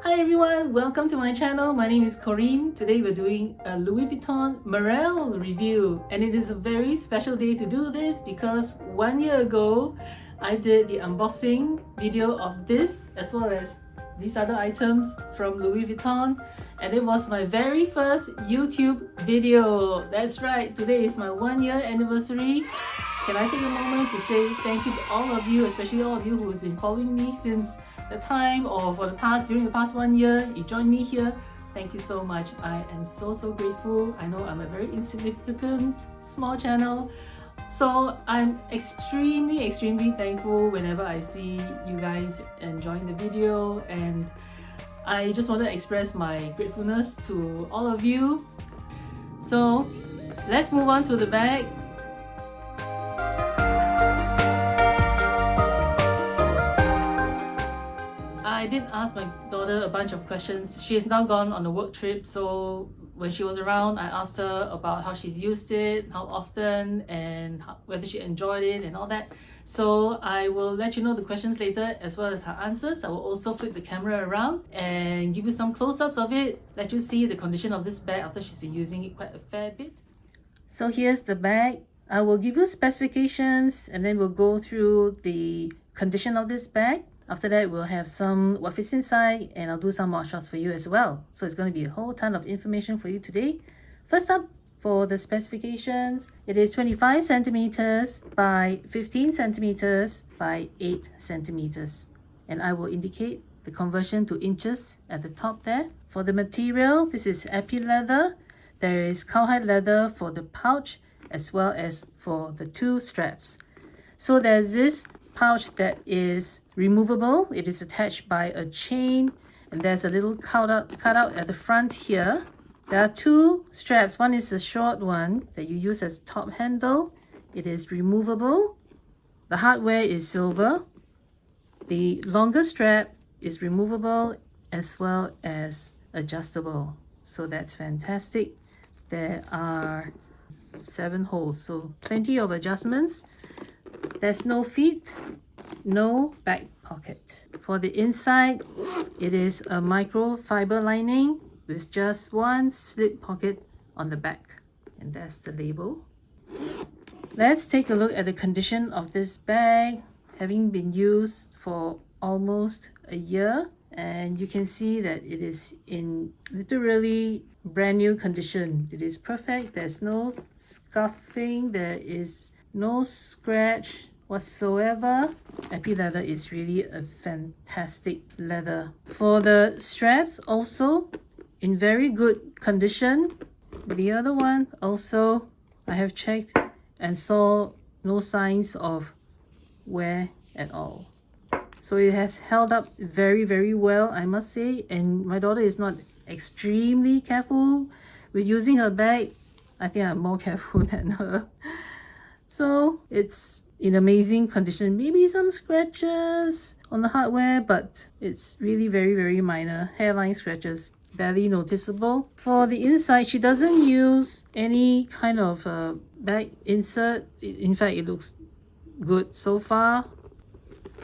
Hi everyone, welcome to my channel. My name is Corinne. Today we're doing a Louis Vuitton Marelle review, and it is a very special day to do this because 1 year ago I did the unboxing video of this as well as these other items from Louis Vuitton, and it was my very first YouTube video. That's right, today is my 1 year anniversary. Can I take a moment to say thank you to all of you, especially all of you who has been following me since the time or during the past 1 year. You joined me here. Thank you so much. I am so grateful. I know I'm a very insignificant small channel, so I'm extremely thankful whenever I see you guys enjoying the video, and I just want to express my gratefulness to all of you. So let's move on to the bag. I did ask my daughter a bunch of questions. She is now gone on a work trip, so when she was around, I asked her about how she's used it, how often, and whether she enjoyed it and all that. So I will let you know the questions later as well as her answers. I will also flip the camera around and give you some close-ups of it, let you see the condition of this bag after she's been using it quite a fair bit. So here's the bag. I will give you specifications and then we'll go through the condition of this bag. After that, we'll have what fits inside, and I'll do some more shots for you as well. So it's going to be a whole ton of information for you today. First up, for the specifications, it is 25 centimeters by 15 centimeters by 8 centimeters. And I will indicate the conversion to inches at the top there. For the material, this is epi leather. There is cowhide leather for the pouch as well as for the two straps. So there's this pouch that is removable. It is attached by a chain, and there's a little cutout at the front here. There are two straps. One is a short one that you use as top handle. It is removable. The hardware is silver. The longer strap is removable as well as adjustable. So that's fantastic. There are 7 holes, so plenty of adjustments. There's no feet, no back pocket. For the inside, it is a microfiber lining with just one slip pocket on the back, and that's the label. Let's take a look at the condition of this bag, having been used for almost a year, and you can see that it is in literally brand new condition. It is perfect. There's no scuffing, there is no scratch whatsoever. Epi leather is really a fantastic leather. For the straps, also in very good condition. The other one also, I have checked and saw no signs of wear at all. So it has held up very well, I must say. And my daughter is not extremely careful with using her bag. I think I'm more careful than her. So it's in amazing condition. Maybe some scratches on the hardware, but it's really very minor. Hairline scratches, barely noticeable. For the inside, she doesn't use any kind of bag insert. In fact, it looks good so far.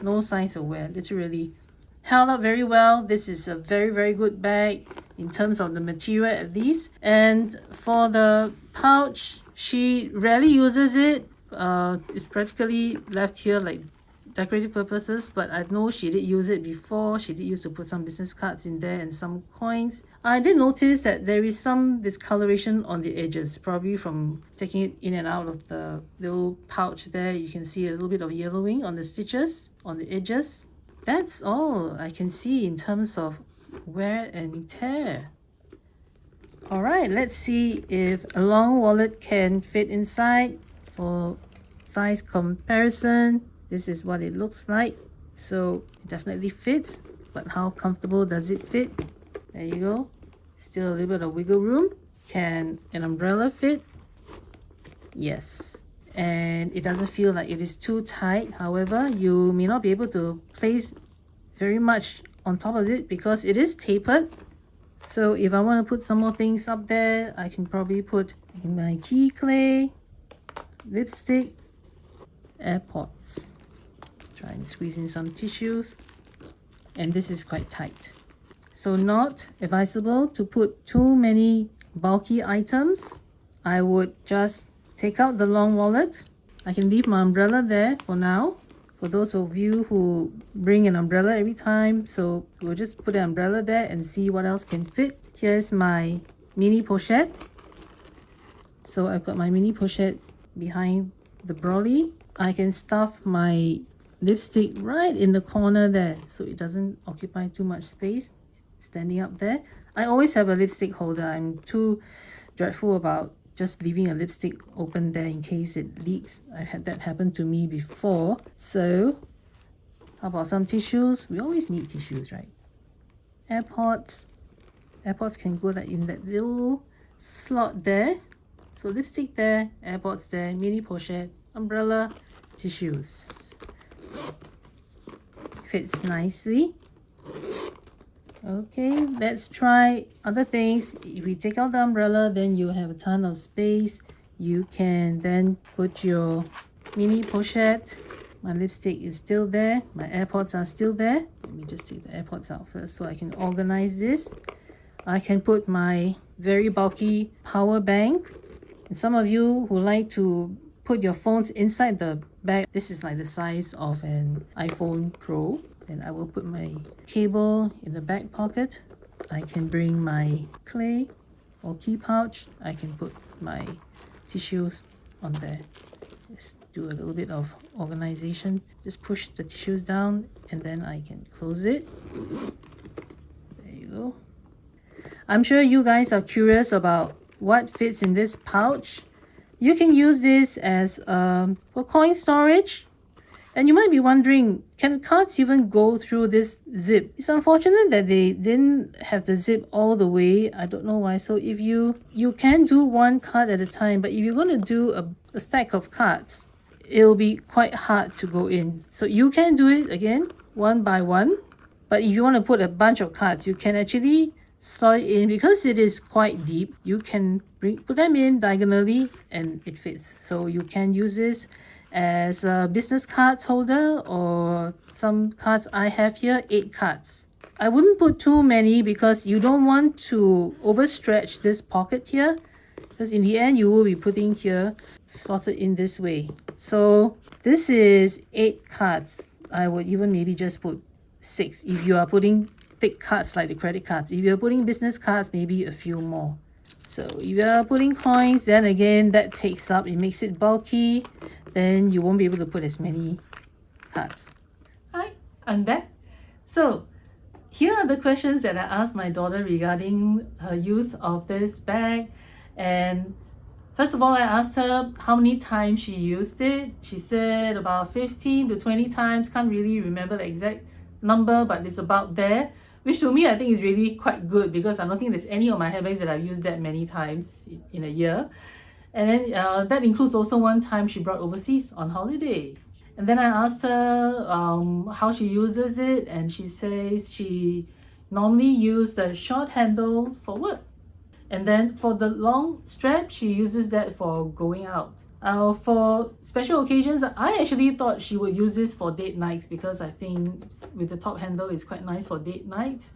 No signs of wear, literally held up very well. This is a very good bag in terms of the material at least. And for the pouch, she rarely uses it. It's practically left here like decorative purposes, but I know she did use it before. She did used to put some business cards in there and some coins. I did notice that there is some discoloration on the edges, probably from taking it in and out of the little pouch there. You can see a little bit of yellowing on the stitches on the edges. That's all I can see in terms of wear and tear. Alright, let's see if a long wallet can fit inside. For size comparison, this is what it looks like. So it definitely fits, but how comfortable does it fit? There you go. Still a little bit of wiggle room. Can an umbrella fit? Yes. And it doesn't feel like it is too tight. However, you may not be able to place very much on top of it because it is tapered. So if I want to put some more things up there, I can probably put my key clay, lipstick, AirPods. Try and squeeze in some tissues. And this is quite tight. So not advisable to put too many bulky items. I would just take out the long wallet. I can leave my umbrella there for now, for those of you who bring an umbrella every time. So we'll just put an umbrella there and see what else can fit. Here's my mini pochette. So I've got my mini pochette behind the brolly. I can stuff my lipstick right in the corner there, so it doesn't occupy too much space standing up there. I always have a lipstick holder. I'm too dreadful about just leaving a lipstick open there in case it leaks. I've had that happen to me before. So how about some tissues? We always need tissues, right? AirPods can go like in that little slot there. So lipstick there, AirPods there, mini pochette, umbrella, tissues. Fits nicely. Okay, let's try other things. If we take out the umbrella, then you have a ton of space. You can then put your mini pochette. My lipstick is still there. My AirPods are still there. Let me just take the AirPods out first so I can organize this. I can put my very bulky power bank. And some of you who like to put your phones inside the bag, this is like the size of an iPhone Pro. Then I will put my cable in the back pocket. I can bring my clay or key pouch. I can put my tissues on there. Just do a little bit of organization. Just push the tissues down and then I can close it. There you go. I'm sure you guys are curious about what fits in this pouch. You can use this as for coin storage. And you might be wondering, can cards even go through this zip? It's unfortunate that they didn't have the zip all the way. I don't know why. So if you can do one card at a time, but if you're going to do a stack of cards, it'll be quite hard to go in. So you can do it again, one by one. But if you want to put a bunch of cards, you can actually slot it in. Because it is quite deep, you can put them in diagonally and it fits. So you can use this as a business cards holder, or some cards I have here, 8 cards. I wouldn't put too many because you don't want to overstretch this pocket here, because in the end you will be putting here slotted in this way. So this is 8 cards. I would even maybe just put 6 if you are putting thick cards like the credit cards. If you're putting business cards, maybe a few more. So if you're putting coins, then again that takes up, it makes it bulky. Then you won't be able to put as many cards. Hi, I'm back. So here are the questions that I asked my daughter regarding her use of this bag. And first of all, I asked her how many times she used it. She said about 15 to 20 times. Can't really remember the exact number, but it's about there. Which to me, I think is really quite good, because I don't think there's any of my handbags that I've used that many times in a year. And then that includes also one time she brought overseas on holiday. And then I asked her how she uses it, and she says she normally uses the short handle for work. And then for the long strap, she uses that for going out. For special occasions, I actually thought she would use this for date nights, because I think with the top handle it's quite nice for date nights.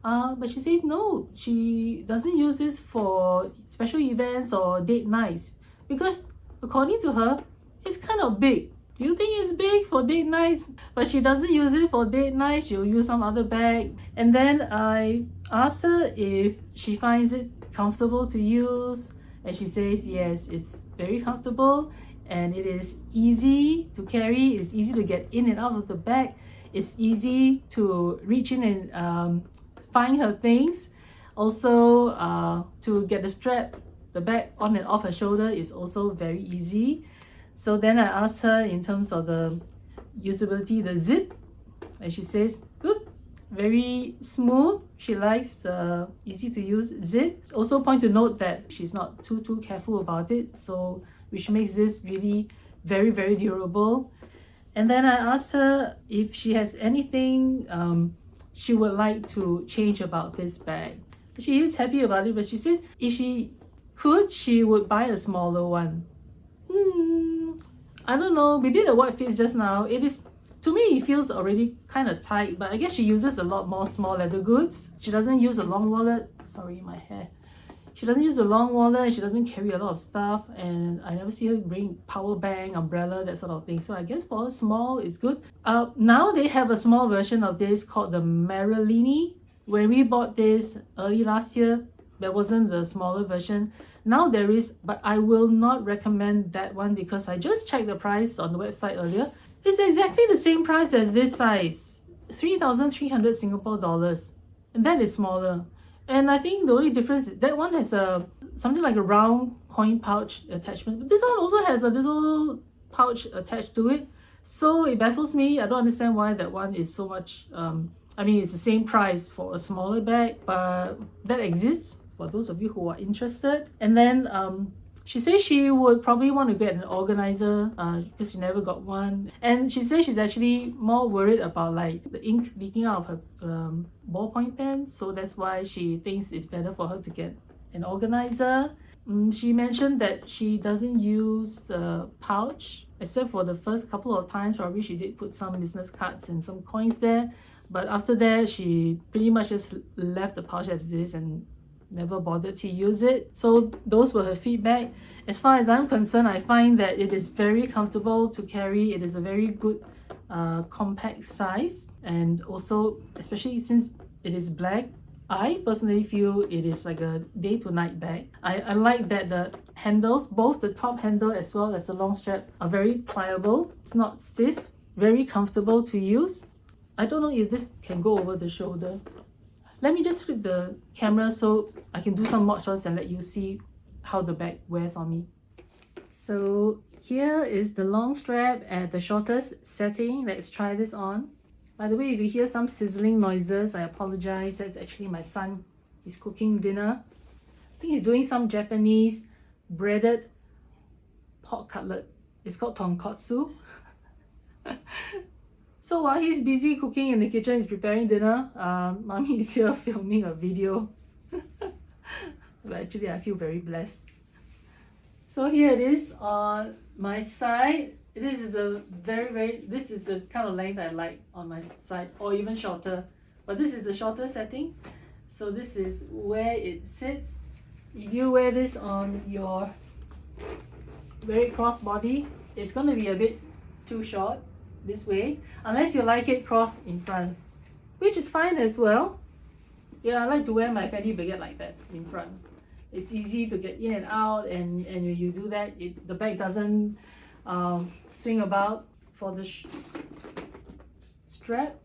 But she says no, she doesn't use this for special events or date nights, because according to her, it's kind of big. Do you think it's big for date nights? But she doesn't use it for date nights. She'll use some other bag. And then I asked her if she finds it comfortable to use, and she says yes, it's very comfortable and it is easy to carry. It's easy to get in and out of the bag. It's easy to reach in and find her things. Also, to get the strap, the bag on and off her shoulder is also very easy. So then I asked her in terms of the usability, the zip, and she says good, very smooth. She likes the easy to use zip. Also point to note that she's not too careful about it, so which makes this really very durable. And then I asked her if she has anything she would like to change about this bag. She is happy about it, but she says if she could, she would buy a smaller one. I don't know. We did a what fits just now. It is To me, it feels already kind of tight, but I guess she uses a lot more small leather goods. She doesn't use a long wallet. Sorry, my hair. She doesn't use a long wallet, she doesn't carry a lot of stuff, and I never see her bring power bank, umbrella, that sort of thing. So I guess for a small, it's good. Now they have a small version of this called the Marellini. When we bought this early last year, there wasn't the smaller version. Now there is, but I will not recommend that one because I just checked the price on the website earlier. It's exactly the same price as this size, 3,300 Singapore dollars, and that is smaller. And I think the only difference is that one has something like a round coin pouch attachment, but this one also has a little pouch attached to it. So it baffles me. I don't understand why that one is so much. I mean, it's the same price for a smaller bag, but that exists for those of you who are interested. And then she says she would probably want to get an organizer because she never got one. And she says she's actually more worried about like the ink leaking out of her ballpoint pens. So that's why she thinks it's better for her to get an organizer. She mentioned that she doesn't use the pouch except for the first couple of times. Probably she did put some business cards and some coins there. But after that, she pretty much just left the pouch as it is and never bothered to use it. So those were her feedback. As far as I'm concerned, I find that it is very comfortable to carry. It is a very good compact size, and also especially since it is black, I personally feel it is like a day to night bag. I like that the handles, both the top handle as well as the long strap, are very pliable. It's not stiff, very comfortable to use. I don't know if this can go over the shoulder. Let me just flip the camera so I can do some mock shots and let you see how the bag wears on me. So here is the long strap at the shortest setting. Let's try this on. By the way, if you hear some sizzling noises, I apologize. That's actually my son. He's cooking dinner. I think he's doing some Japanese breaded pork cutlet. It's called tonkotsu. So while he's busy cooking in the kitchen, he's preparing dinner, Mommy is here filming a video. But actually, I feel very blessed. So here it is on my side. This is this is the kind of length I like on my side, or even shorter. But this is the shorter setting. So this is where it sits. If you wear this on your very crossbody, it's going to be a bit too short this way, unless you like it crossed in front, which is fine as well. Yeah, I like to wear my fanny baguette like that in front. It's easy to get in and out, and when you do that, the bag doesn't swing about. For the strap,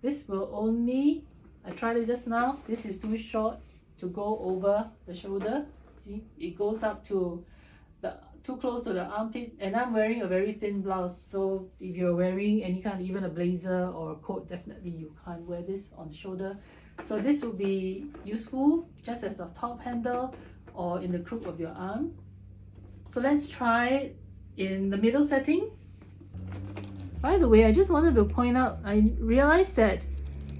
this will only, I tried it just now, this is too short to go over the shoulder. See, it goes up to too close to the armpit, and I'm wearing a very thin blouse, so if you're wearing any kind of, even a blazer or a coat, definitely you can't wear this on the shoulder. So this will be useful just as a top handle or in the crook of your arm. So let's try it in the middle setting. By the way, I just wanted to point out, I realized that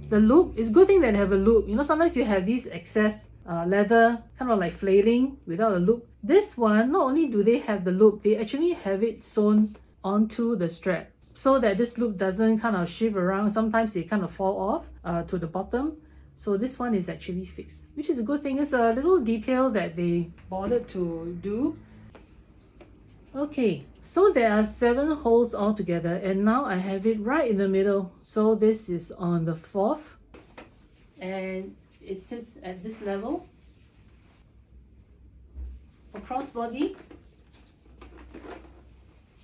the loop, it's a good thing that they have a loop. You know, sometimes you have these excess leather kind of like flailing without a loop. This one, not only do they have the loop, they actually have it sewn onto the strap so that this loop doesn't kind of shift around. Sometimes they kind of fall off to the bottom. So this one is actually fixed, which is a good thing. It's a little detail that they bothered to do. Okay, so there are 7 holes altogether, and now I have it right in the middle. So this is on the 4th, and it sits at this level. For crossbody,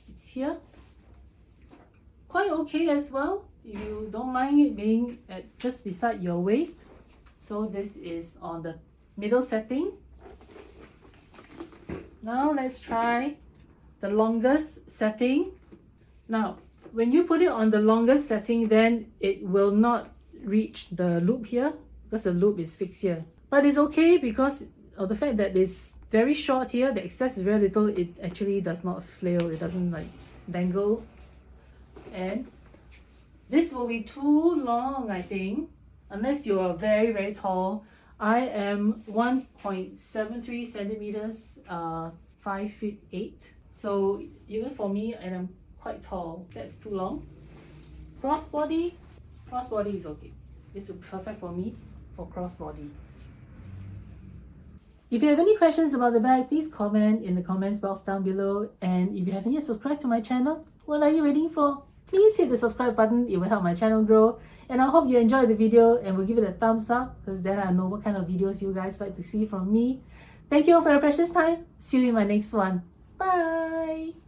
it's here. Quite okay as well, if you don't mind it being at just beside your waist. So this is on the middle setting. Now let's try the longest setting. Now, when you put it on the longest setting, then it will not reach the loop here because the loop is fixed here. But it's okay because of the fact that it's very short here, the excess is very little, it actually does not flail, it doesn't like dangle. And this will be too long, I think, unless you are very, very tall. I am 1.73 centimeters, 5 feet 8. So even for me, and I'm quite tall, that's too long. Crossbody is okay. This would be perfect for me for crossbody. If you have any questions about the bag, please comment in the comments box down below. And if you haven't yet subscribed to my channel, what are you waiting for? Please hit the subscribe button, it will help my channel grow. And I hope you enjoyed the video and will give it a thumbs up, because then I know what kind of videos you guys like to see from me. Thank you all for your precious time. See you in my next one. Bye!